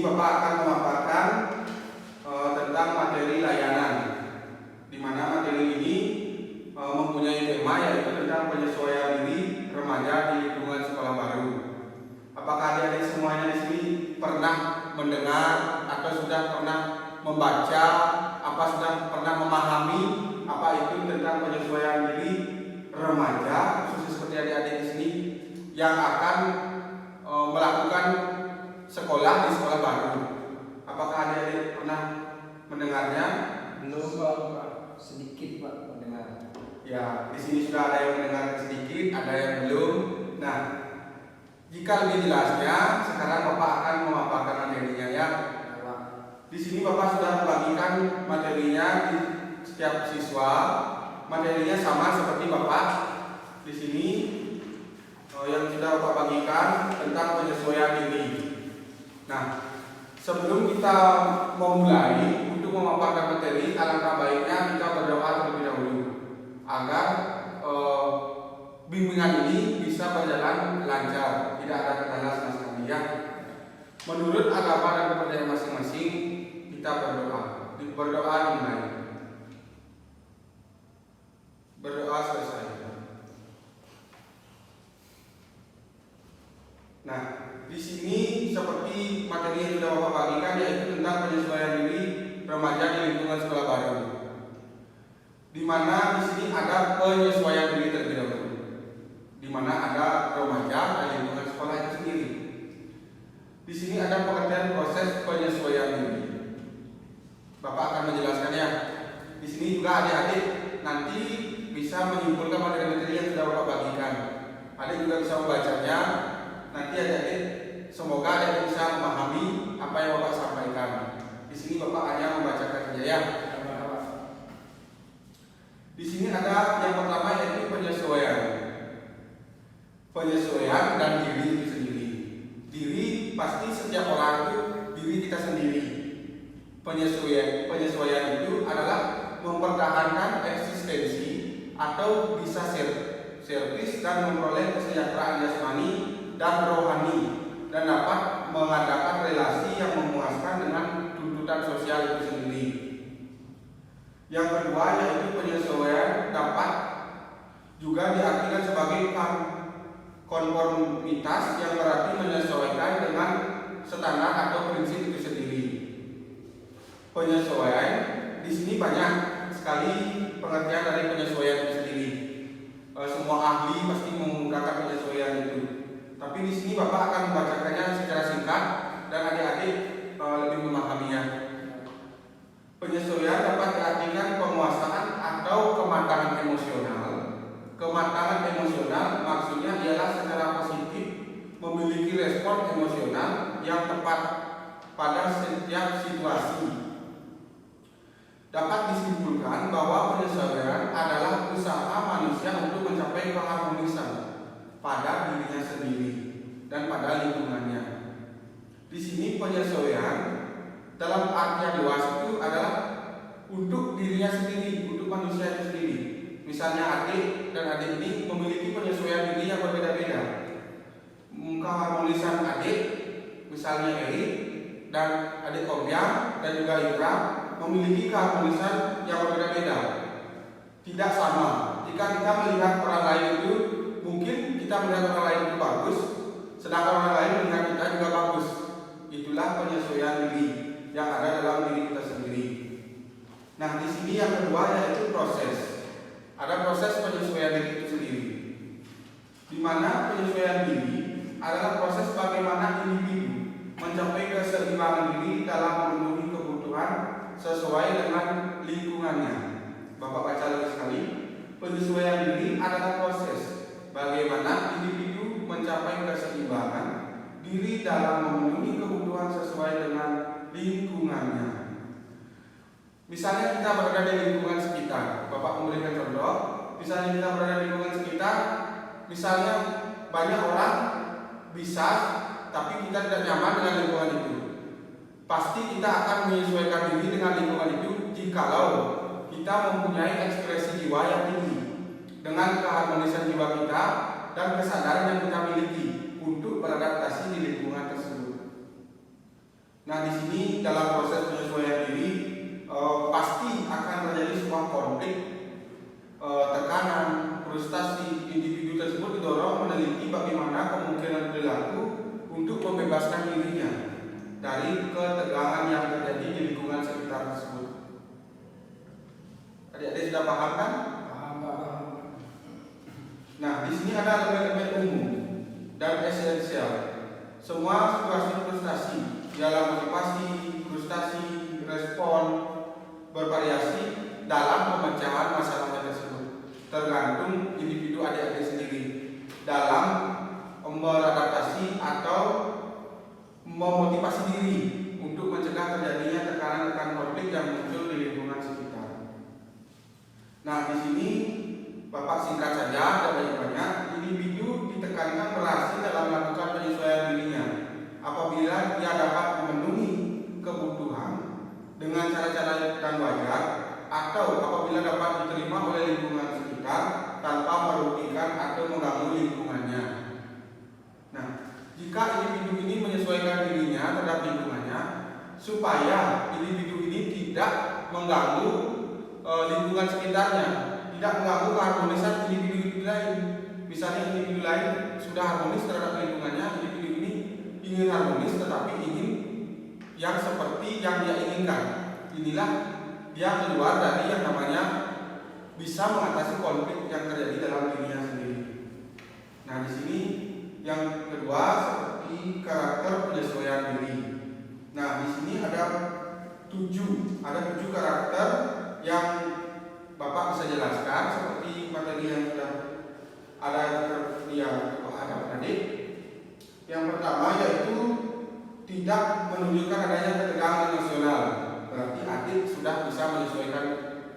Bapak akan memaparkan tentang materi layanan, di mana materi ini mempunyai tema yaitu tentang penyesuaian diri remaja di lingkungan sekolah baru. Apakah adik-adik semuanya di sini pernah mendengar atau sudah pernah membaca, sudah pernah memahami apa itu tentang penyesuaian diri remaja, khusus seperti adik-adik di sini yang akan melakukan sekolah di sekolah baru? Apakah adik-adik pernah mendengarnya? Belum Pak, sedikit Pak mendengar. Ya, di sini sudah ada yang mendengar sedikit, ada yang belum. Nah, jika lebih jelasnya, sekarang Bapak akan memaparkan materinya ya. Di sini Bapak sudah membagikan materinya di setiap siswa. Materinya sama seperti Bapak di sini yang sudah Bapak bagikan tentang penyesuaian diri. Nah, sebelum kita memulai untuk memaparkan materi, alangkah baiknya kita berdoa terlebih dahulu agar bimbingan ini bisa berjalan lancar, tidak ada kendala sama sekali ya. Menurut agama dan kepercayaan masing-masing, kita berdoa dimulai. Berdoa selesai. Nah, di sini seperti materi yang sudah Bapak bagikan yaitu tentang penyesuaian diri remaja di lingkungan sekolah baru. Di mana di sini ada penyesuaian diri terlebih dahulu. Di mana ada remaja di lingkungan sekolah itu sendiri. Di sini ada pengertian proses penyesuaian diri. Bapak akan menjelaskannya. Di sini juga adik-adik nanti bisa menyimpulkan materi-materi yang sudah Bapak bagikan. Adik juga bisa membacanya. Nanti adik-adik semoga adik bisa memahami apa yang Bapak sampaikan. Di sini Bapak hanya membacakan saja ya. Di sini ada yang pertama yaitu penyesuaian. Penyesuaian dan diri itu sendiri. Diri pasti setiap orang itu diri kita sendiri. Penyesuaian itu adalah mempertahankan eksistensi atau bisa servis dan memperoleh kesejahteraan jasmani dan rohani dan dapat mengadakan relasi yang memuaskan dengan tuntutan sosial itu sendiri. Yang kedua yaitu penyesuaian dapat juga diartikan sebagai konformitas yang berarti menyesuaikan dengan standar atau prinsip itu sendiri. Penyesuaian di sini banyak sekali pengertian dari penyesuaian itu sendiri. Semua ahli pasti menggunakan penyesuaian itu. Tapi di sini Bapak akan membacakannya secara singkat dan adik-adik lebih memahaminya. Penyesuaian dapat diartikan penguasaan atau kematangan emosional. Kematangan emosional maksudnya ialah secara positif memiliki respon emosional yang tepat pada setiap situasi. Dapat disimpulkan bahwa penyesuaian adalah usaha manusia untuk mencapai keharmonisan pada dirinya sendiri dan pada lingkungannya. Di sini penyesuaian dalam artian luas itu adalah untuk dirinya sendiri, untuk manusia itu sendiri. Misalnya adik dan adik ini memiliki penyesuaian diri yang berbeda-beda. Keharmonisan adik, misalnya Eri dan adik Kobyang dan juga Ibra memiliki keharmonisan yang berbeda-beda. Tidak sama. Jika kita melihat orang lain itu, mungkin kita melihat orang lain itu bagus, sedangkan orang lain melihat kita juga bagus. Itulah penyesuaian diri yang ada dalam diri kita sendiri. Nah, di sini yang kedua yaitu proses. Ada proses penyesuaian diri itu sendiri. Di mana penyesuaian diri adalah proses bagaimana individu mencapai keseimbangan diri dalam memenuhi kebutuhan sesuai dengan lingkungannya. Bapak baca lagi sekali. Penyesuaian diri adalah proses bagaimana individu mencapai keseimbangan diri dalam memenuhi kebutuhan sesuai dengan lingkungannya. Misalnya kita berada di lingkungan sekitar. Bapak memberikan contoh. Misalnya kita berada di lingkungan sekitar. Misalnya banyak orang bisa, tapi kita tidak nyaman dengan lingkungan itu. Pasti kita akan menyesuaikan diri dengan lingkungan itu jikalau kita mempunyai ekspresi jiwa yang tinggi dengan keharmonisan jiwa kita dan kesadaran yang kita miliki untuk beradaptasi di lingkungan tersebut. Nah, dalam proses penyesuaian diri pasti akan terjadi sebuah konflik, tekanan, frustasi. Individu tersebut didorong meneliti bagaimana kemungkinan perilaku untuk membebaskan dirinya dari ketegangan yang terjadi di lingkungan sekitar tersebut. Adik-adik sudah paham kan? Paham. Nah, di sini ada elemen-elemen umum dan esensial. Semua situasi frustasi dalam motivasi, frustasi, respon bervariasi dalam pemecahan masalahnya tersebut, tergantung individu adik-adik sendiri dalam beradaptasi atau memotivasi diri untuk mencegah terjadinya tekanan-tekanan konflik yang muncul di lingkungan sekitar. Nah, di sini Bapak singkat saja, tidak banyak-banyak. Individu ditekankan berhasil dalam melakukan penyesuaian dirinya apabila dia dapat memenuhi kebutuhan dengan cara-cara yang wajar, atau apabila dapat diterima oleh lingkungan sekitar tanpa merugikan atau mengganggu lingkungannya. Nah, jika individu ini menyesuaikan dirinya terhadap lingkungannya, supaya individu ini tidak mengganggu lingkungan sekitarnya, tidak mengganggu keharmonisan individu lain. Misalnya individu lain sudah harmonis terhadap lingkungannya, individu ini ingin harmonis tetapi ingin yang seperti yang dia inginkan. Inilah dia keluar dari yang namanya bisa mengatasi konflik yang terjadi dalam dirinya sendiri. Nah, di sini yang kedua seperti karakter penyesuaian diri. Nah, di sini ada tujuh karakter yang Bapak bisa jelaskan seperti materi yang sudah ada tadi. Yang pertama yaitu tidak menunjukkan adanya ketegangan emosional. Berarti adik sudah bisa menyesuaikan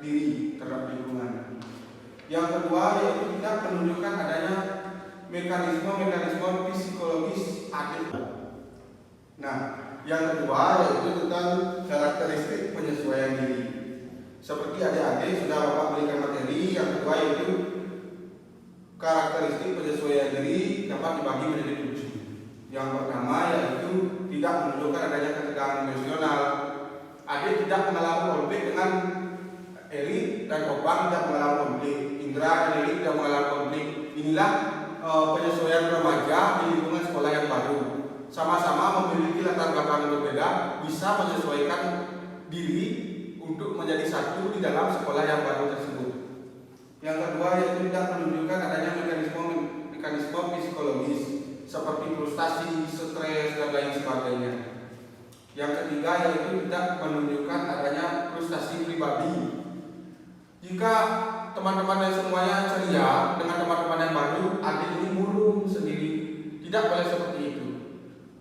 diri terhadap lingkungan. Yang kedua yaitu tidak menunjukkan adanya mekanisme psikologis adik. Nah, yang kedua yaitu tentang karakteristik penyesuaian diri. Seperti adik-adik sudah Bapak berikan materi. Yang kedua yaitu karakteristik penyesuaian diri dapat dibagi menjadi 7. Yang pertama yaitu tidak menunjukkan adanya ketegangan emosional. Adik tidak mengalami konflik dengan Eri dan Opang, tidak mengalami konflik. Indra dan Eri tidak mengalami konflik. Inilah penyesuaian remaja di lingkungan sekolah yang baru. Sama-sama memiliki latar belakang yang berbeda, bisa menyesuaikan diri untuk menjadi satu di dalam sekolah yang baru tersebut. Yang kedua yaitu tidak menunjukkan adanya mekanisme psikologis seperti frustasi, stres, dan lain sebagainya. Yang ketiga yaitu tidak menunjukkan adanya frustasi pribadi. Jika teman-teman yang semuanya ceria dengan teman-teman yang baru, adik ini murung sendiri. Tidak boleh seperti itu.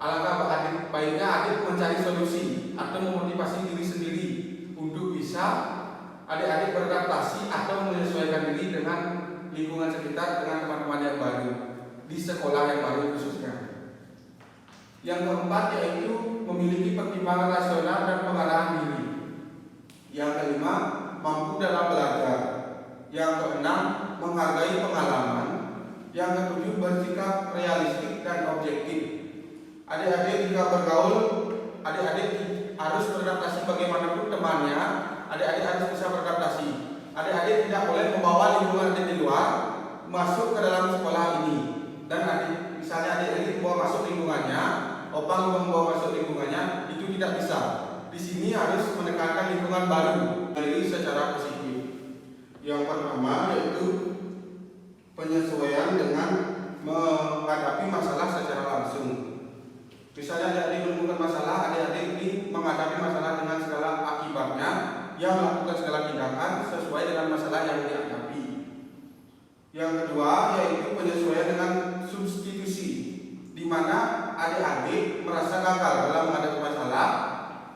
Alangkah baiknya adik mencari solusi atau memotivasi diri sendiri untuk bisa adik-adik beradaptasi atau menyesuaikan diri dengan lingkungan sekitar, dengan teman-teman yang baru di sekolah yang baru khususnya. Yang keempat yaitu memiliki pertimbangan rasional dan pengarahan diri. Yang kelima, mampu dalam belajar. Yang keenam, menghargai pengalaman. Yang ketujuh, bersikap realistik dan objektif. Adik-adik jika bergaul, adik-adik harus beradaptasi bagaimanapun temannya. Adik-adik harus bisa beradaptasi. Adik-adik tidak boleh membawa lingkungan adik di luar masuk ke dalam sekolah ini. Dan misalnya adik-adik membawa masuk lingkungannya, Opang membawa masuk lingkungannya, itu tidak bisa. Di sini harus menekankan lingkungan baru dari secara positif. Yang pertama yaitu penyesuaian dengan menghadapi masalah secara langsung. Misalnya adik-adik menemukan masalah, adik-adik ini menghadapi masalah dengan segala akibatnya, yang melakukan segala tindakan sesuai dengan masalah yang dihadapi. Yang kedua yaitu penyesuaian dengan substitusi, di mana adik-adik merasa gagal dalam menghadapi masalah,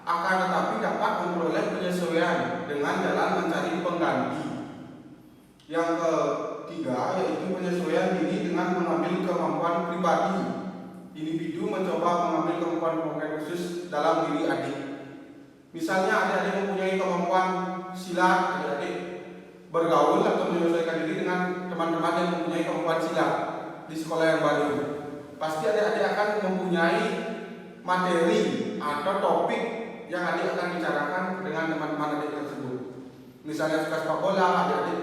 akan tetapi dapat memperoleh penyesuaian dengan jalan mencari pengganti. Yang ketiga yaitu penyesuaian diri dengan mengambil kemampuan pribadi. Individu mencoba mengambil kemampuan khusus dalam diri adik. Misalnya adik-adik mempunyai kemampuan silat, adik-adik bergaul atau menyesuaikan diri dengan teman-teman yang mempunyai kemampuan silat di sekolah yang baru. Pasti adik-adik akan mempunyai materi atau topik yang adik akan bicarakan dengan teman-teman adik tersebut. Misalnya suka sepak bola, adik-adik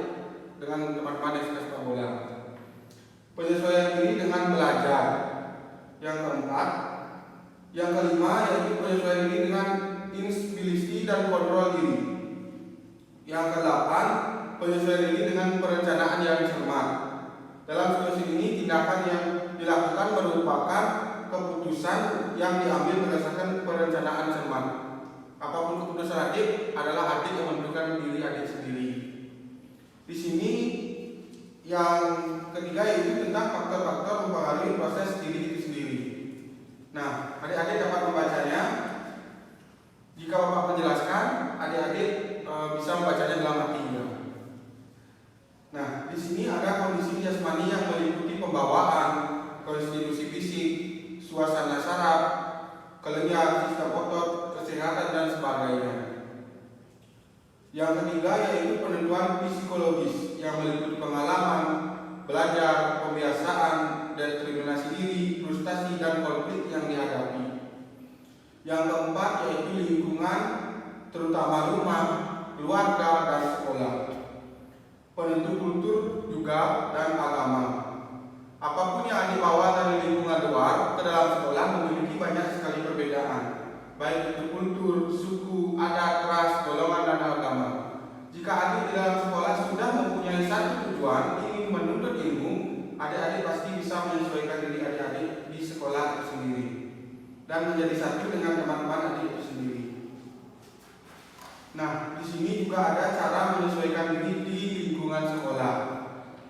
dengan teman-teman yang suka sepak bola. Penyesuaian diri dengan belajar. Yang keempat, yang kelima yaitu penyesuaian diri dengan inspirasi dan kontrol diri. Yang kedelapan, penyesuaian diri dengan perencanaan yang cermat. Dalam situasi ini, tindakan yang dilakukan merupakan keputusan yang diambil berdasarkan perencanaan cermat. Apapun keputusan adik adalah adik yang menentukan diri adik sendiri. Di sini yang ketiga yaitu tentang faktor-faktor mempengaruhi proses diri itu sendiri. Nah, adik-adik dapat membacanya. Jika Bapak menjelaskan, adik-adik bisa membacanya dalam hatinya. Nah, di sini ada kondisi jasmani yang meliputi pembawaan, konstitusi fisik, suasana saraf, kelenjar, sistem otot, kesehatan dan sebagainya. Yang ketiga yaitu penentuan psikologis yang meliputi pengalaman, belajar, pembiasaan, determinasi diri, frustasi dan konflik yang dihadapi. Yang keempat yaitu lingkungan, terutama rumah, keluarga dan sekolah. Penentu kultur juga dan agama. Apapun yang dibawa dari lingkungan luar ke dalam sekolah memiliki banyak sekali perbedaan, baik itu kultur, suku, adat, ras, golongan dan agama. Jika adik di dalam sekolah sudah mempunyai satu tujuan ingin menuntut ilmu, adik-adik pasti bisa menyesuaikan diri adik-adik di sekolah itu sendiri dan menjadi satu dengan teman-teman adik itu sendiri. Nah, di sini juga ada cara menyesuaikan diri di lingkungan sekolah.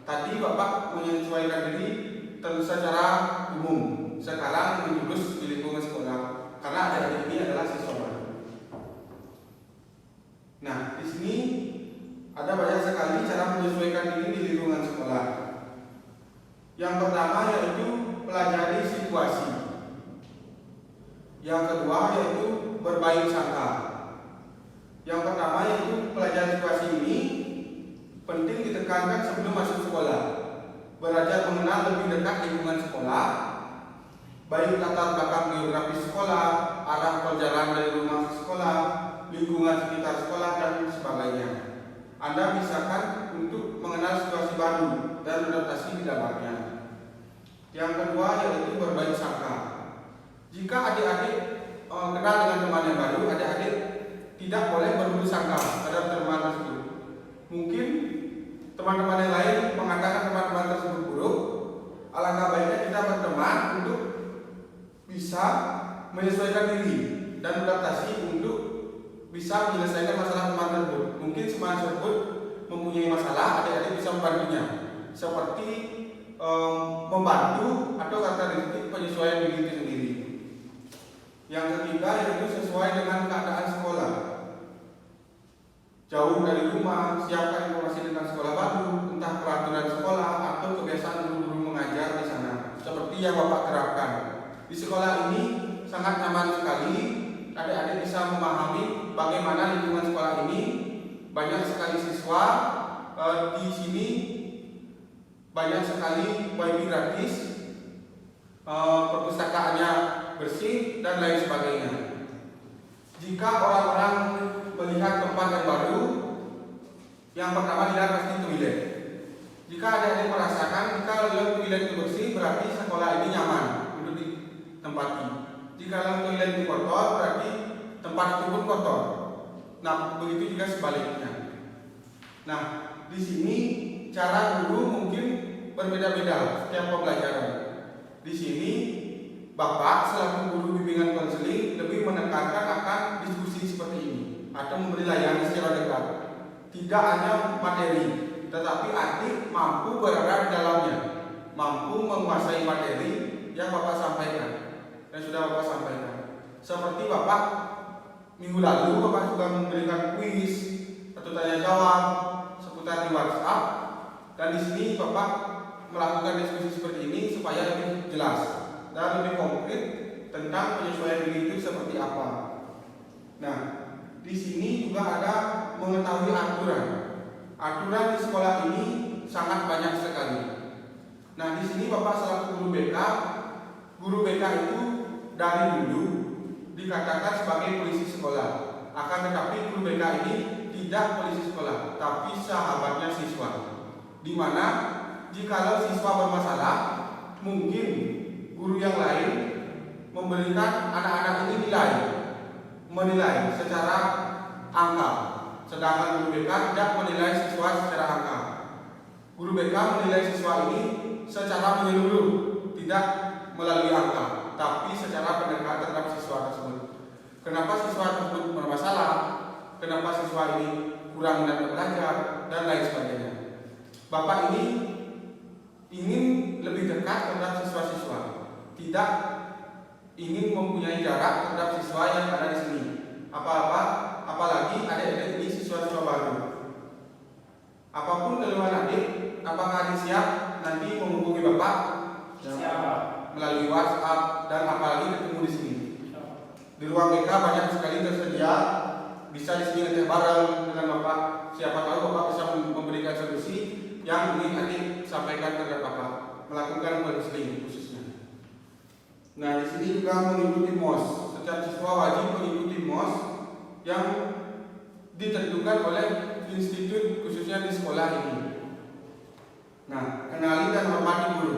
Tadi Bapak menyesuaikan diri secara umum. Sekarang menjurus di lingkungan sekolah karena adik-adik ini adalah siswa baru. Nah, di sini ada banyak sekali cara menyesuaikan diri di lingkungan sekolah. Yang pertama yaitu pelajari situasi. Yang kedua yaitu berbaik sangka. Yang pertama yaitu pelajari situasi ini penting ditekankan sebelum masuk sekolah. Belajar mengenal lebih dekat lingkungan sekolah, baik latar belakang geografis sekolah, arah perjalanan dari rumah ke sekolah, lingkungan sekitar sekolah dan sebagainya. Anda bisakan untuk mengenal situasi baru dan adaptasi di dalamnya. Yang kedua yaitu berbaik sangka. Jika adik-adik kenal dengan teman yang baru, adik-adik tidak boleh berburuk sangka terhadap teman tersebut. Mungkin teman-teman yang lain mengatakan teman-teman tersebut buruk. Alangkah baiknya kita berteman untuk bisa menyesuaikan diri dan beradaptasi untuk bisa menyelesaikan masalah teman tersebut. Mungkin teman tersebut mempunyai masalah, adik-adik bisa membantunya, seperti membantu atau karakteristik penyesuaian diri itu sendiri. Yang ketiga yaitu sesuai dengan keadaan sekolah. Jauh dari rumah, siapkan informasi tentang sekolah baru, entah peraturan sekolah atau kebiasaan guru-guru mengajar di sana, seperti yang Bapak terapkan. Di sekolah ini sangat nyaman sekali, adik-adik bisa memahami bagaimana lingkungan sekolah ini. Banyak sekali siswa di sini, banyak sekali wifi gratis, perpustakaannya bersih dan lain sebagainya. Jika orang-orang melihat tempat yang baru, yang pertama dilihat pasti toilet. Jika adik-adik merasakan jika toilet itu bersih, berarti sekolah ini nyaman untuk ditempati. Jika toilet itu kotor, berarti tempat itu pun kotor. Nah, begitu juga sebaliknya. Nah, di sini cara guru mungkin berbeda-beda setiap pembelajaran. Di sini Bapak selaku guru bimbingan konseling lebih menekankan akan diskusi seperti ini atau memberi layanan secara dekat. Tidak hanya materi, tetapi adik mampu berada di dalamnya, mampu menguasai materi yang Bapak sampaikan, yang sudah Bapak sampaikan. Seperti Bapak minggu lalu Bapak juga memberikan kuis atau tanya jawab seputar di WhatsApp, dan di sini Bapak melakukan diskusi seperti ini supaya lebih jelas dan lebih konkret tentang penyesuaian diri itu seperti apa. Nah, di sini juga ada mengetahui aturan. Aturan di sekolah ini sangat banyak sekali. Nah, di sini Bapak selaku guru BK itu dari dulu dikatakan sebagai polisi sekolah. Akan tetapi guru BK ini tidak polisi sekolah, tapi sahabatnya siswa. Di mana jikalau siswa bermasalah, mungkin guru yang lain memberikan anak-anak ini menilai secara angka, sedangkan guru BK tidak menilai siswa secara angka. Guru BK menilai siswa ini secara menyeluruh, tidak melalui angka, tapi secara pendekatan terhadap siswa tersebut. Kenapa siswa tersebut bermasalah, kenapa siswa ini kurang minat belajar, dan lain sebagainya. Bapak ini ingin lebih dekat terhadap siswa-siswa, tidak ingin mempunyai jarak terhadap siswa yang ada di sini. Apalagi adik-adik ini siswa-siswa baru. Apapun keluhan adik, apakah adik siap nanti menghubungi Bapak? Siap. Melalui WhatsApp dan apalagi ketemu di sini. Di ruang BK banyak sekali tersedia, bisa di sini nanti bareng dengan Bapak. Siapa tahu Bapak bisa memberikan solusi yang ingin adik sampaikan terhadap Bapak, melakukan konseling khususnya. Nah, di sini juga mengikuti MOS. Setiap siswa wajib mengikuti MOS yang ditentukan oleh institut khususnya di sekolah ini. Nah, kenali dan hormati guru.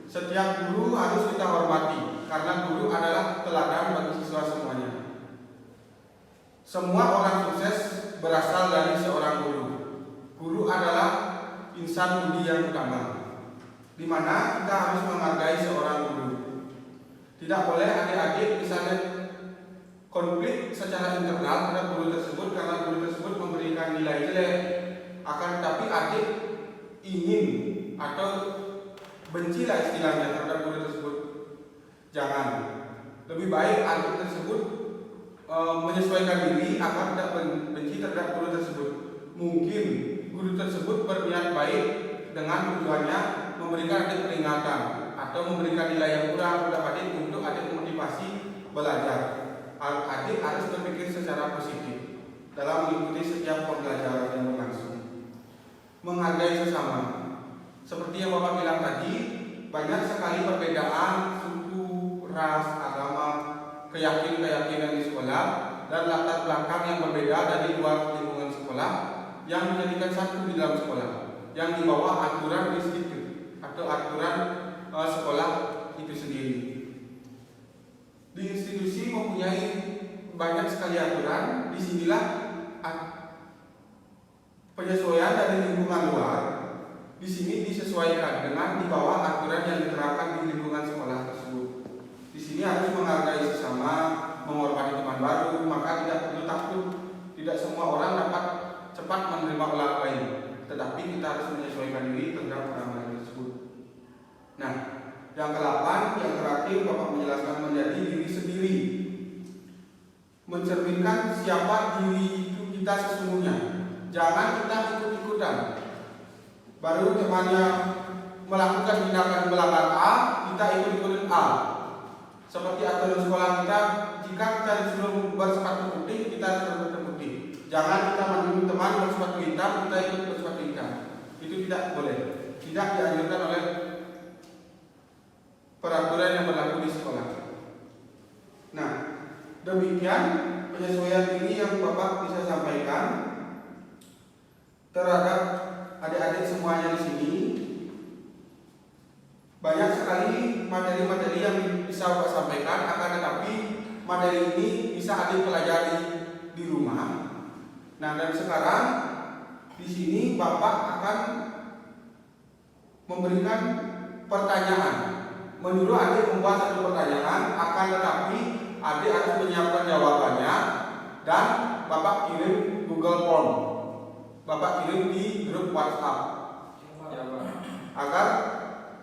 Setiap guru harus kita hormati karena guru adalah teladan bagi siswa semuanya. Semua orang sukses berasal dari seorang guru. Guru adalah insan budi yang utama, di mana kita harus menghargai seorang guru. Tidak boleh adik-adik misalnya konflik secara internal terhadap guru tersebut karena guru tersebut memberikan nilai jelek, akan tetapi adik ingin atau bencilah istilahnya terhadap guru tersebut. Jangan. Lebih baik adik tersebut menyesuaikan diri agar tidak benci terhadap guru tersebut. Mungkin guru tersebut berniat baik dengan tujuannya memberikan adik peringatan atau memberikan nilai yang kurang terhadap adik untuk adik motivasi belajar. Adik harus berpikir secara positif dalam mengikuti setiap pembelajaran yang berlangsung. Menghargai sesama. Seperti yang Bapak bilang tadi, banyak sekali perbedaan suku, ras, agama, keyakinan di sekolah, dan latar belakang yang berbeda dari luar lingkungan sekolah yang menjadikan satu di dalam sekolah, yang di bawah aturan institut atau aturan sekolah itu sendiri. Di institusi mempunyai banyak sekali aturan. Disinilah penyesuaian dari lingkungan luar di sini disesuaikan dengan di bawah aturan yang diterapkan di lingkungan sekolah tersebut. Di sini harus menghargai sesama, menghormati teman baru, maka tidak perlu takut. Tidak semua orang dapat cepat menerima orang lain, tetapi kita harus menyesuaikan diri terhadap orang lain tersebut. Nah, yang ke-8, yang terakhir Bapak menjelaskan menjadi diri sendiri. Mencerminkan siapa diri itu kita sesungguhnya. Jangan kita ikut-ikutan. Baru temannya melakukan tindakan melanggar A, kita ikut-ikutan A. Seperti aturan sekolah kita, jika kita disuruh bersepatu putih, kita harus bersepatu putih. Jangan kita mendukung teman bersepatu hitam, kita ikut bersepatu hitam. Itu tidak boleh. Tidak dianjurkan oleh peraturan yang berlaku di sekolah. Nah, demikian penyesuaian ini yang Bapak bisa sampaikan terhadap adik-adik semuanya di sini. Banyak sekali materi-materi yang bisa Bapak sampaikan, akan tetapi materi ini bisa adik pelajari di rumah. Nah, dan sekarang di sini Bapak akan memberikan pertanyaan. Menyuruh adik membuat satu pertanyaan, akan tetapi adik harus menyiapkan jawabannya dan Bapak kirim Google Form. Bapak kirim di grup WhatsApp agar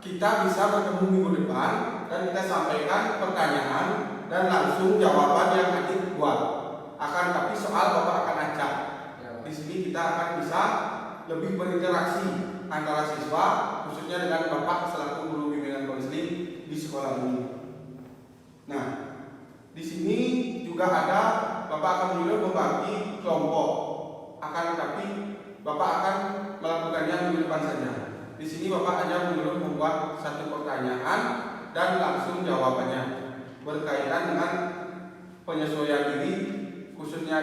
kita bisa bertemu minggu depan dan kita sampaikan pertanyaan dan langsung jawaban yang adik buat. Akan tetapi soal Bapak akan acak. Di sini kita akan bisa lebih berinteraksi antara siswa, khususnya dengan Bapak selaku guru bimbingan konseling di sekolah ini. Nah, di sini juga ada Bapak akan menyuruh membagi kelompok. Akan tetapi Bapak akan melakukannya minggu depan saja. Di sini Bapak hanya menyuruh membuat satu pertanyaan dan langsung jawabannya berkaitan dengan penyesuaian diri khususnya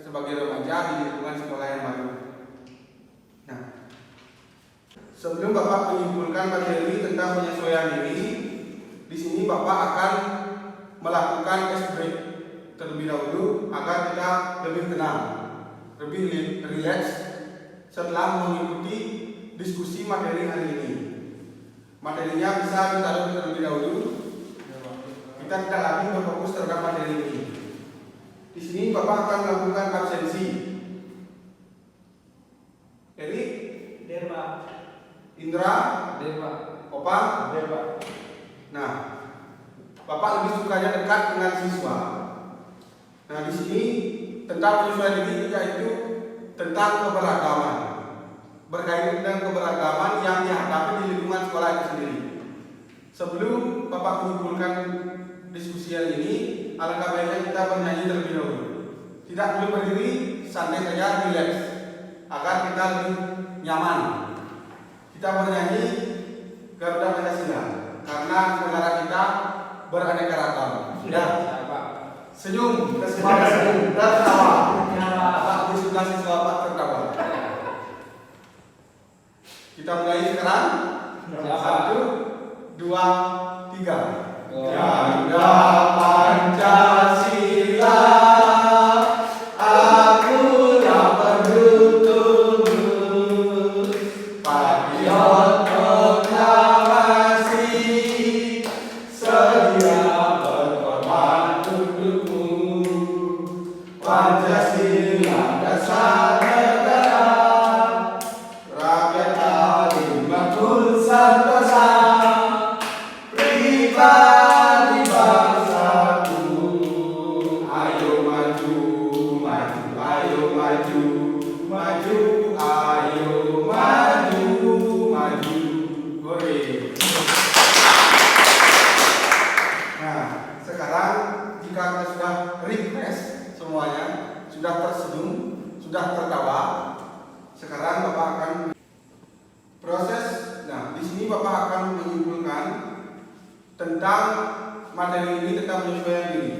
sebagai remaja di lingkungan sekolah yang baru. Nah, sebelum Bapak menyimpulkan materi tentang penyesuaian diri, di sini Bapak akan melakukan ice break terlebih dahulu agar kita lebih tenang, lebih rileks setelah mengikuti diskusi materi hari ini. Materinya bisa ditaruh terlebih dahulu. Kita tidak lagi berfokus terhadap materi ini. Di sini Bapak akan melakukan absensi. Erik, Dewa. Indra, Dewa. Opa, Dewa. Nah, Bapak lebih sukanya dekat dengan siswa. Nah, di sini tentang penyesuaian diri yaitu tentang keberagaman, berkaitan dengan keberagaman yang dihadapi di lingkungan sekolah itu sendiri. Sebelum Bapak menyimpulkan diskusi yang ini, alangkah baiknya kita bernyanyi terlebih dahulu. Tidak perlu berdiri, santai saja, rileks, agar kita lebih nyaman. Kita bernyanyi Garuda Pancasila karena negara kita beraneka ragam. Ya, senyum, kesemangat senyum dan tertawa. Bapak di sebelah siswa Pak tertawa. Kita mulai sekarang. 1, 2, 3. Garuda Pancasila, akulah penuturmu, patriot proklamasi, sedia berkorban untukmu. Pancasila dasar negara, rakyat adil makmur sentosa, pribadi bangsaku. Ayo maju, maju, ayo maju, maju, ayo maju, maju. Hore. Nah, sekarang jika kita sudah refresh semuanya, sudah tersenyum, sudah tertawa, sekarang Bapak akan proses. Nah, di sini Bapak akan menyimpulkan tentang materi ini tentang penyesuaian diri,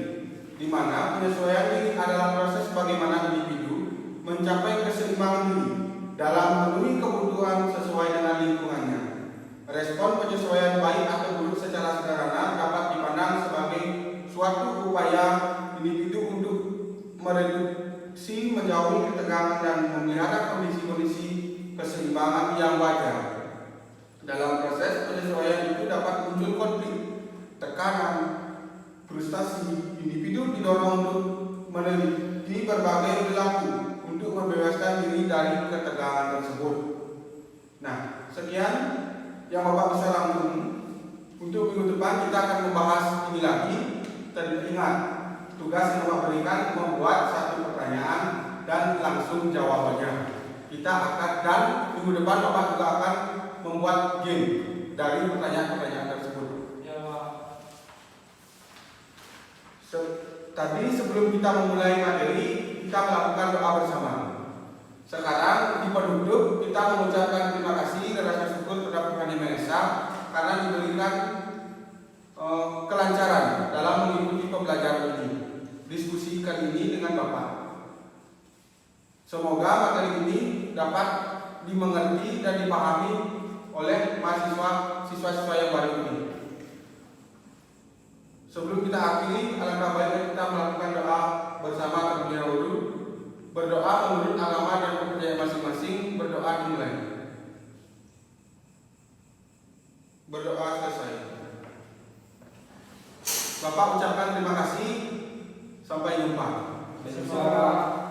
di mana penyesuaian diri adalah proses bagaimana individu mencapai keseimbangan diri dalam memenuhi kebutuhan sesuai dengan lingkungannya. Respon penyesuaian baik atau buruk secara sederhana dapat dipandang sebagai suatu upaya individu untuk mereduksi, menjauhi ketegangan dan memelihara kondisi-kondisi keseimbangan yang wajar. Dalam proses penyesuaian itu dapat muncul konflik, tekanan, frustasi. Individu didorong untuk meneliti berbagai perilaku untuk membebaskan diri dari ketegangan tersebut. Nah, sekian yang Bapak bisa langsung. Untuk minggu depan kita akan membahas ini lagi. Dan ingat, tugas yang Bapak berikan membuat satu pertanyaan dan langsung jawabannya. Kita akan, dan minggu depan Bapak juga akan membuat game dari pertanyaan-pertanyaan tersebut. Tadi sebelum kita memulai materi, kita melakukan doa bersama. Sekarang di penutup kita mengucapkan terima kasih dan rasa syukur kepada Tuhan Yang Maha Esa karena diberikan kelancaran dalam mengikuti pembelajaran ini, diskusi kali ini dengan Bapak. Semoga materi ini dapat dimengerti dan dipahami oleh siswa-siswa yang baru ini. Sebelum kita akhiri, alangkah baiknya kita melakukan doa bersama terlebih dahulu. Berdoa menurut agama dan kepercayaan masing-masing. Berdoa dimulai. Berdoa selesai. Bapak ucapkan terima kasih. Sampai jumpa. Sampai jumpa.